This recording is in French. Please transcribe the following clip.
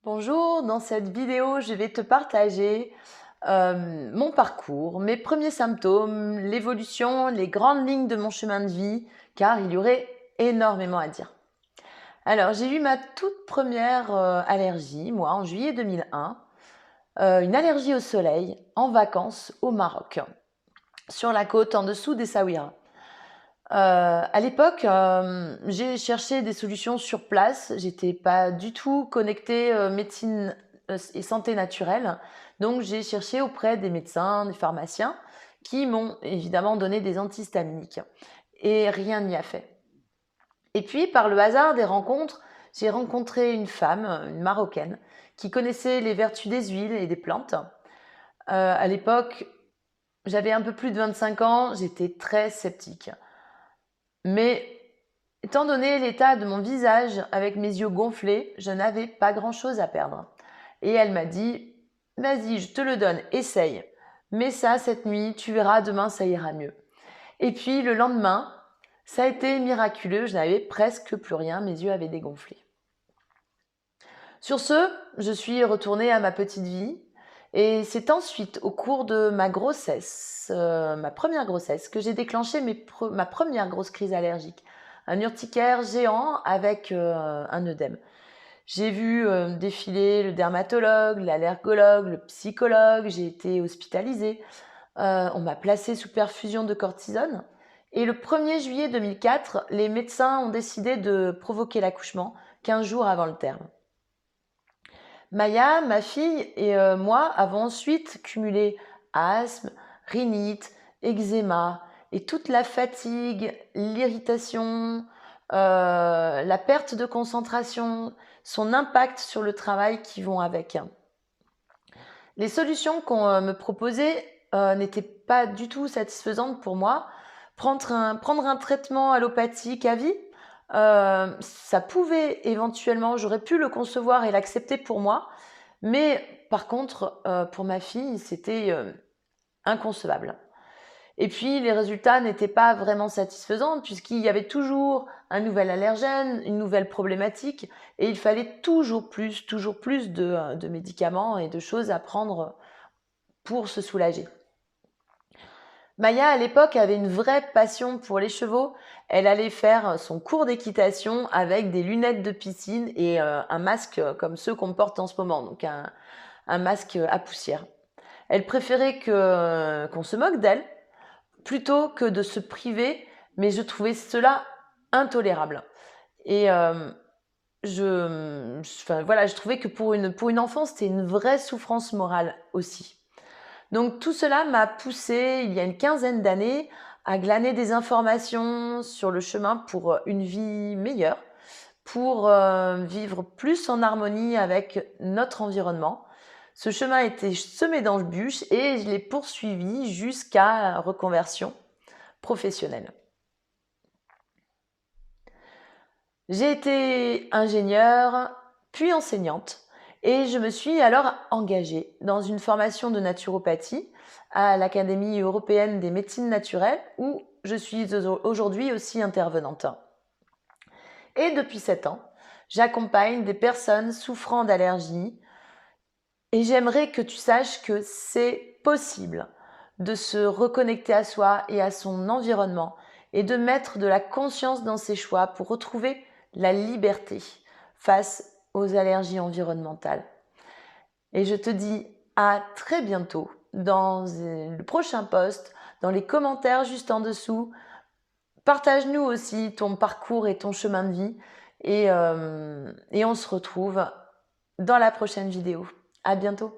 Bonjour, dans cette vidéo, je vais te partager mon parcours, mes premiers symptômes, l'évolution, les grandes lignes de mon chemin de vie, car il y aurait énormément à dire. Alors, j'ai eu ma toute première allergie, moi, en juillet 2001, une allergie au soleil, en vacances au Maroc, sur la côte en dessous d'Essaouira. À l'époque, j'ai cherché des solutions sur place. J'étais pas du tout connectée médecine et santé naturelle. Donc j'ai cherché auprès des médecins, des pharmaciens qui m'ont évidemment donné des antihistaminiques et rien n'y a fait. Et puis par le hasard des rencontres, j'ai rencontré une femme, une Marocaine, qui connaissait les vertus des huiles et des plantes. À l'époque, j'avais un peu plus de 25 ans, j'étais très sceptique. Mais étant donné l'état de mon visage avec mes yeux gonflés, je n'avais pas grand-chose à perdre. Et elle m'a dit « Vas-y, je te le donne, essaye. Mets ça cette nuit, tu verras, demain ça ira mieux. » Et puis le lendemain, ça a été miraculeux, je n'avais presque plus rien, mes yeux avaient dégonflé. Sur ce, je suis retournée à ma petite vie et c'est ensuite au cours de ma grossesse, ma première grossesse, que j'ai déclenché ma première grosse crise allergique. Un urticaire géant avec un œdème. J'ai vu défiler le dermatologue, l'allergologue, le psychologue, j'ai été hospitalisée. On m'a placée sous perfusion de cortisone. Et le 1er juillet 2004, les médecins ont décidé de provoquer l'accouchement 15 jours avant le terme. Maya, ma fille et moi avons ensuite cumulé asthme, rhinite, eczéma et toute la fatigue, l'irritation, la perte de concentration, son impact sur le travail qui vont avec. Les solutions qu'on me proposait n'étaient pas du tout satisfaisantes pour moi. Prendre un traitement allopathique à vie, ça pouvait éventuellement, j'aurais pu le concevoir et l'accepter pour moi, mais par contre, pour ma fille, c'était inconcevable. Et puis, les résultats n'étaient pas vraiment satisfaisants puisqu'il y avait toujours un nouvel allergène, une nouvelle problématique et il fallait toujours plus de médicaments et de choses à prendre pour se soulager. Maya, à l'époque, avait une vraie passion pour les chevaux. Elle allait faire son cours d'équitation avec des lunettes de piscine et un masque comme ceux qu'on porte en ce moment, donc un masque à poussière. Elle préférait qu'on se moque d'elle plutôt que de se priver, mais je trouvais cela intolérable. Et je trouvais que pour une enfant, c'était une vraie souffrance morale aussi. Donc tout cela m'a poussée, il y a une quinzaine d'années, à glaner des informations sur le chemin pour une vie meilleure, pour vivre plus en harmonie avec notre environnement. Ce chemin était semé d'embûches et je l'ai poursuivi jusqu'à reconversion professionnelle. J'ai été ingénieure, puis enseignante, et je me suis alors engagée dans une formation de naturopathie à l'Académie européenne des médecines naturelles, où je suis aujourd'hui aussi intervenante. Et depuis 7 ans, j'accompagne des personnes souffrant d'allergies, et j'aimerais que tu saches que c'est possible de se reconnecter à soi et à son environnement et de mettre de la conscience dans ses choix pour retrouver la liberté face aux allergies environnementales. Et je te dis à très bientôt dans le prochain post, dans les commentaires juste en dessous. Partage-nous aussi ton parcours et ton chemin de vie et on se retrouve dans la prochaine vidéo. À bientôt.